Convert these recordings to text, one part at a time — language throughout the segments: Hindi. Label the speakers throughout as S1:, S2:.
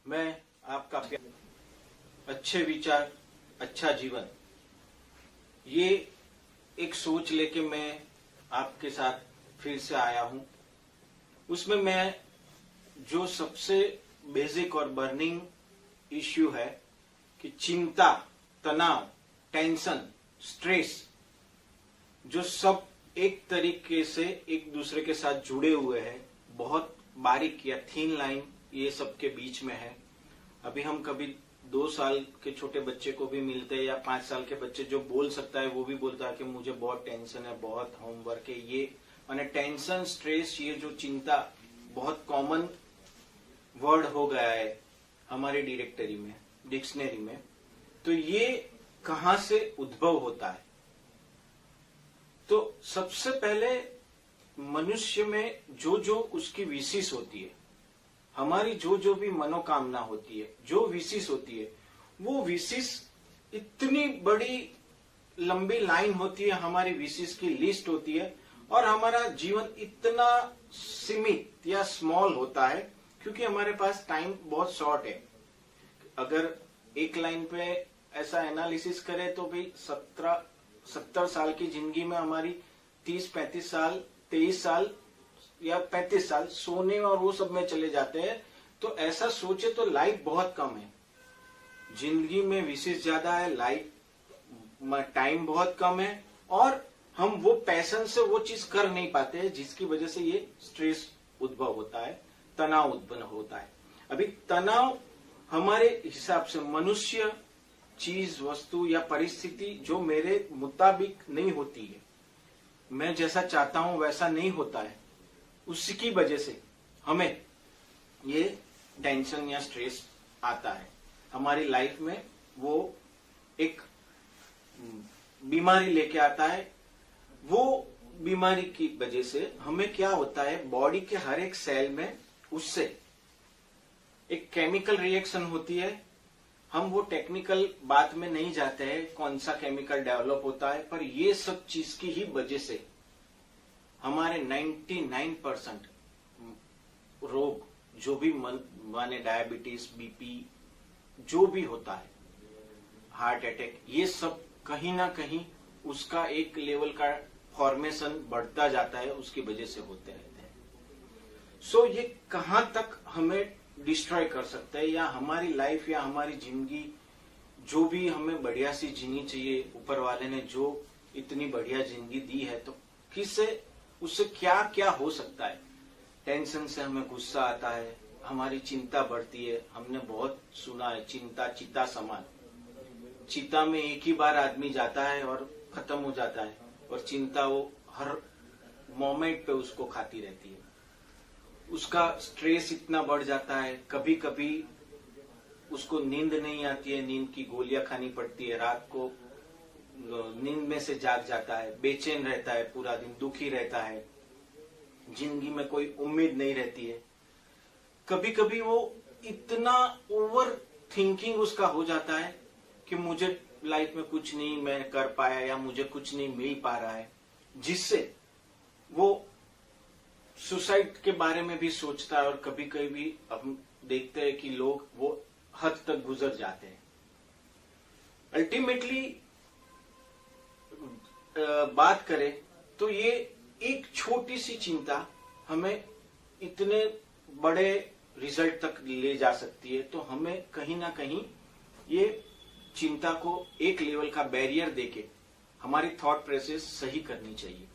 S1: मैं आपका अच्छे विचार अच्छा जीवन, ये एक सोच लेके मैं आपके साथ फिर से आया हूं। उसमें मैं जो सबसे बेसिक और बर्निंग इश्यू है कि चिंता, तनाव, टेंशन, स्ट्रेस, जो सब एक तरीके से एक दूसरे के साथ जुड़े हुए हैं, बहुत बारीक या थीन लाइन ये सबके बीच में है। अभी हम कभी 2 साल के छोटे बच्चे को भी मिलते हैं या 5 साल के बच्चे जो बोल सकता है वो भी बोलता है कि मुझे बहुत टेंशन है, बहुत होमवर्क है। ये माने टेंशन, स्ट्रेस, ये जो चिंता बहुत कॉमन वर्ड हो गया है हमारे डिक्शनरी में। तो ये कहां से उद्भव होता है? तो सबसे पहले मनुष्य में जो उसकी विशेष होती है, हमारी जो भी मनोकामना होती है, जो विशेष होती है, वो विशेष इतनी बड़ी लंबी लाइन होती है, हमारी विशेष की लिस्ट होती है, और हमारा जीवन इतना सीमित या स्मॉल होता है क्योंकि हमारे पास टाइम बहुत शॉर्ट है। अगर एक लाइन पे ऐसा एनालिसिस करें तो भी 70 साल की जिंदगी में हमारी 30-35 साल, 23 साल या 35 साल सोने और वो सब में चले जाते हैं। तो ऐसा सोचे तो लाइफ बहुत कम है, जिंदगी में विशेष ज्यादा है, लाइफ टाइम बहुत कम है, और हम वो पैशन से वो चीज कर नहीं पाते हैं, जिसकी वजह से ये स्ट्रेस उद्भव होता है, तनाव उत्पन्न होता है। अभी तनाव हमारे हिसाब से मनुष्य, चीज, वस्तु या परिस्थिति जो मेरे मुताबिक नहीं होती है, मैं जैसा चाहता हूं वैसा नहीं होता है, उसकी वजह से हमें ये टेंशन या स्ट्रेस आता है। हमारी लाइफ में वो एक बीमारी लेके आता है। वो बीमारी की वजह से हमें क्या होता है, बॉडी के हर एक सेल में उससे एक केमिकल रिएक्शन होती है। हम वो टेक्निकल बात में नहीं जाते हैं कौन सा केमिकल डेवलप होता है, पर ये सब चीज की ही वजह से हमारे 99% रोग, जो भी माने डायबिटीज, बीपी, जो भी होता है, हार्ट अटैक, ये सब कहीं ना कहीं उसका एक लेवल का फॉर्मेशन बढ़ता जाता है, उसकी वजह से होते रहते हैं। सो ये कहां तक हमें डिस्ट्रॉय कर सकता है, या हमारी लाइफ या हमारी जिंदगी जो भी हमें बढ़िया सी जीनी चाहिए, ऊपर वाले ने जो इतनी बढ़िया जिंदगी दी है, तो किससे उससे क्या क्या हो सकता है। टेंशन से हमें गुस्सा आता है, हमारी चिंता बढ़ती है। हमने बहुत सुना है, चिंता चिता समान, चिता में एक ही बार आदमी जाता है और खत्म हो जाता है, और चिंता वो हर मोमेंट पे उसको खाती रहती है। उसका स्ट्रेस इतना बढ़ जाता है, कभी कभी उसको नींद नहीं आती है, नींद की गोलियां खानी पड़ती है, रात को नींद में से जाग जाता है, बेचैन रहता है, पूरा दिन दुखी रहता है, जिंदगी में कोई उम्मीद नहीं रहती है। कभी कभी वो इतना ओवर थिंकिंग उसका हो जाता है कि मुझे लाइफ में कुछ नहीं मैं कर पाया, या मुझे कुछ नहीं मिल पा रहा है, जिससे वो सुसाइड के बारे में भी सोचता है। और कभी कभी हम देखते हैं कि लोग वो हद तक गुजर जाते हैं। अल्टीमेटली बात करें तो ये एक छोटी सी चिंता हमें इतने बड़े रिजल्ट तक ले जा सकती है। तो हमें कहीं ना कहीं ये चिंता को एक लेवल का बैरियर देके हमारी थॉट प्रोसेस सही करनी चाहिए।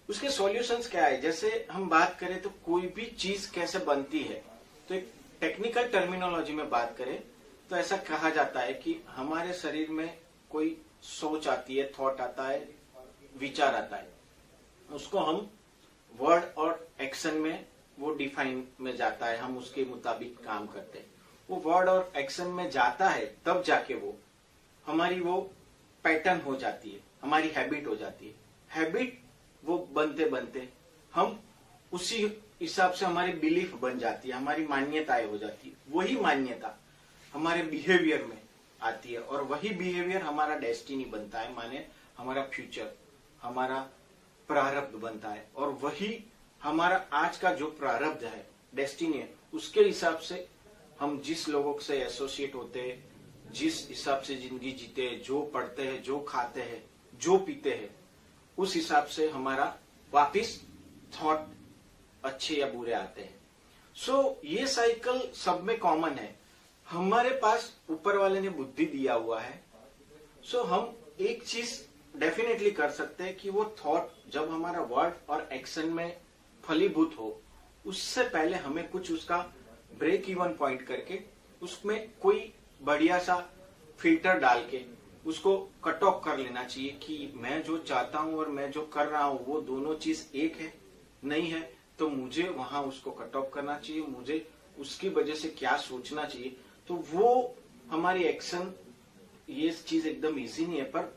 S1: उसके सॉल्यूशंस क्या है? जैसे हम बात करें तो कोई भी चीज कैसे बनती है, तो एक टेक्निकल टर्मिनोलॉजी में बात करें तो ऐसा कहा जाता है कि हमारे शरीर में कोई सोच आती है, थॉट आता है, विचार आता है, उसको हम वर्ड और एक्शन में वो डिफाइन में जाता है, हम उसके मुताबिक काम करते हैं। वो वर्ड और एक्शन में जाता है तब जाके वो हमारी वो पैटर्न हो जाती है, हमारी हैबिट हो जाती है। हैबिट वो बनते बनते हम उसी हिसाब से हमारी बिलीफ बन जाती है, हमारी मान्यताएं हो जाती है। वही मान्यता हमारे बिहेवियर में आती है, और वही बिहेवियर हमारा डेस्टिनी बनता है, माने हमारा फ्यूचर, हमारा प्रारब्ध बनता है। और वही हमारा आज का जो प्रारब्ध है, डेस्टिनी है, उसके हिसाब से हम जिस लोगों से एसोसिएट होते हैं, जिस हिसाब से जिंदगी जीते हैं, जो पढ़ते हैं, जो खाते हैं, जो पीते हैं, उस हिसाब से हमारा वापिस थॉट अच्छे या बुरे आते हैं। सो ये साइकिल सब में कॉमन है। हमारे पास ऊपर वाले ने बुद्धि दिया हुआ है। सो हम एक चीज डेफिनेटली कर सकते हैं कि वो थॉट जब हमारा वर्ड और एक्शन में फलीभूत हो, उससे पहले हमें कुछ उसका ब्रेक इवन पॉइंट करके उसमें कोई बढ़िया सा फिल्टर डाल के उसको कट ऑफ कर लेना चाहिए कि मैं जो चाहता हूं और मैं जो कर रहा हूं वो दोनों चीज एक है, नहीं है, तो मुझे वहां उसको कट ऑफ करना चाहिए। मुझे उसकी वजह से क्या सोचना चाहिए, तो वो हमारी एक्शन, ये चीज एकदम इजी नहीं है, पर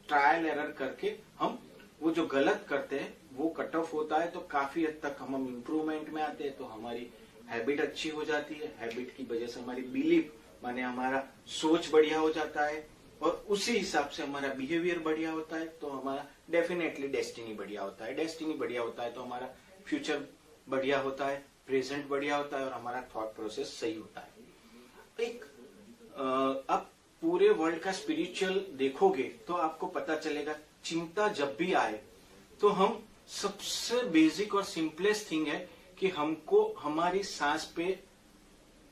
S1: ट्रायल एरर करके हम वो जो गलत करते हैं वो कट ऑफ होता है, तो काफी हद तक हम इम्प्रूवमेंट में आते हैं। तो हमारी हैबिट अच्छी हो जाती है, हैबिट की वजह से हमारी बिलीफ माने हमारा सोच बढ़िया हो जाता है, और उसी हिसाब से हमारा बिहेवियर बढ़िया होता है, तो हमारा डेफिनेटली डेस्टिनी बढ़िया होता है। डेस्टिनी बढ़िया होता है तो हमारा फ्यूचर बढ़िया होता है, प्रेजेंट बढ़िया होता है, और हमारा थॉट प्रोसेस सही होता है। एक आप पूरे वर्ल्ड का स्पिरिचुअल देखोगे तो आपको पता चलेगा, चिंता जब भी आए तो हम सबसे बेसिक और सिंपलेस्ट थिंग है कि हमको हमारी सांस पे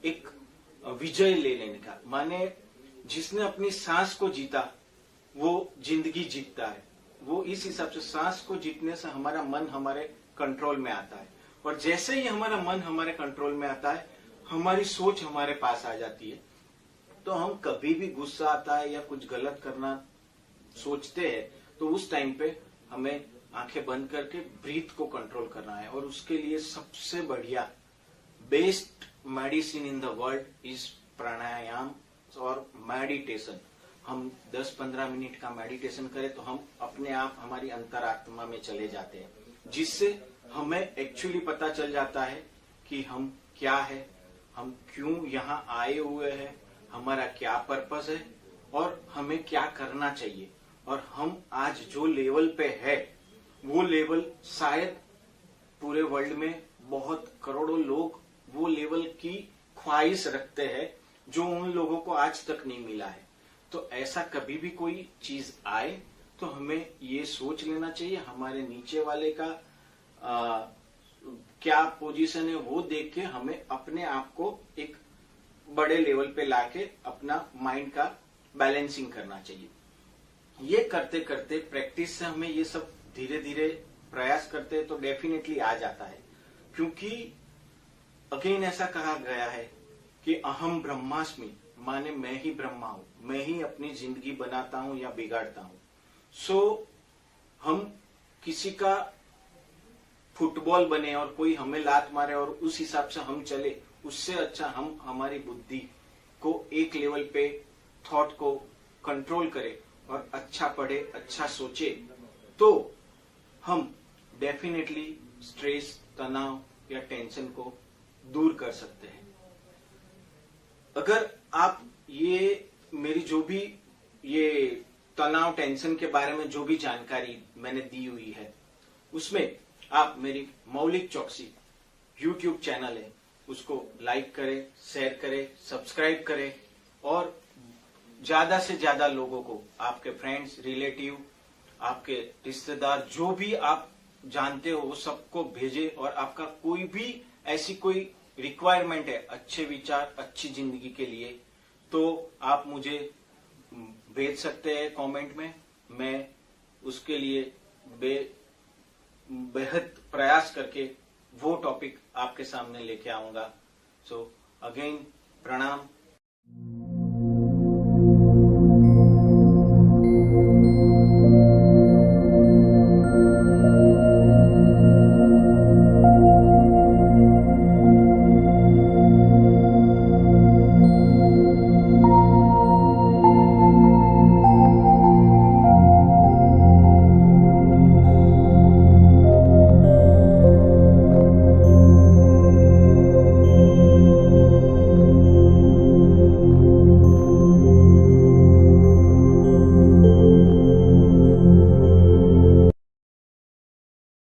S1: एक विजय ले लेने का, माने जिसने अपनी सांस को जीता वो जिंदगी जीतता है। वो इस हिसाब से सांस को जीतने से हमारा मन हमारे कंट्रोल में आता है, और जैसे ही हमारा मन हमारे कंट्रोल में आता है हमारी सोच हमारे पास आ जाती है। तो हम कभी भी गुस्सा आता है या कुछ गलत करना सोचते हैं तो उस टाइम पे हमें आंखें बंद करके ब्रीथ को कंट्रोल करना है, और उसके लिए सबसे बढ़िया best medicine in the world is pranayama और मेडिटेशन। हम 10-15 मिनट का मेडिटेशन करें तो हम अपने आप हमारी अंतरात्मा में चले जाते हैं, जिससे हमें एक्चुअली पता चल जाता है कि हम क्या है, हम क्यों यहाँ आए हुए हैं, हमारा क्या पर्पस है और हमें क्या करना चाहिए। और हम आज जो लेवल पे है वो लेवल शायद पूरे वर्ल्ड में बहुत करोड़ों लोग वो लेवल की ख्वाहिश रखते हैं जो उन लोगों को आज तक नहीं मिला है। तो ऐसा कभी भी कोई चीज आए तो हमें ये सोच लेना चाहिए, हमारे नीचे वाले का क्या पोजीशन है वो देख के हमें अपने आप को एक बड़े लेवल पे लाके अपना माइंड का बैलेंसिंग करना चाहिए। ये करते करते प्रैक्टिस से हमें ये सब धीरे धीरे प्रयास करते हैं तो डेफिनेटली आ जाता है, क्योंकि अगेन ऐसा कहा गया है कि अहम ब्रह्मास्मि, माने मैं ही ब्रह्मा हूं, मैं ही अपनी जिंदगी बनाता हूं या बिगाड़ता हूं। सो हम किसी का फुटबॉल बने और कोई हमें लात मारे और उस हिसाब से हम चले, उससे अच्छा हम हमारी बुद्धि को एक लेवल पे थॉट को कंट्रोल करें और अच्छा पढ़े, अच्छा सोचे, तो हम डेफिनेटली स्ट्रेस, तनाव या टेंशन को दूर कर सकते हैं। अगर आप ये मेरी जो भी ये तनाव, टेंशन के बारे में जो भी जानकारी मैंने दी हुई है उसमें आप मेरी मौलिक चौकसी YouTube चैनल है उसको लाइक करें, शेयर करें, सब्सक्राइब करें, और ज्यादा से ज्यादा लोगों को, आपके फ्रेंड्स, रिलेटिव, आपके रिश्तेदार, जो भी आप जानते हो वो सबको भेजे। और आपका कोई भी ऐसी कोई रिक्वायरमेंट है अच्छे विचार, अच्छी जिंदगी के लिए, तो आप मुझे भेज सकते हैं कमेंट में। मैं उसके लिए बेहद प्रयास करके वो टॉपिक आपके सामने लेके आऊंगा। सो अगेन प्रणाम।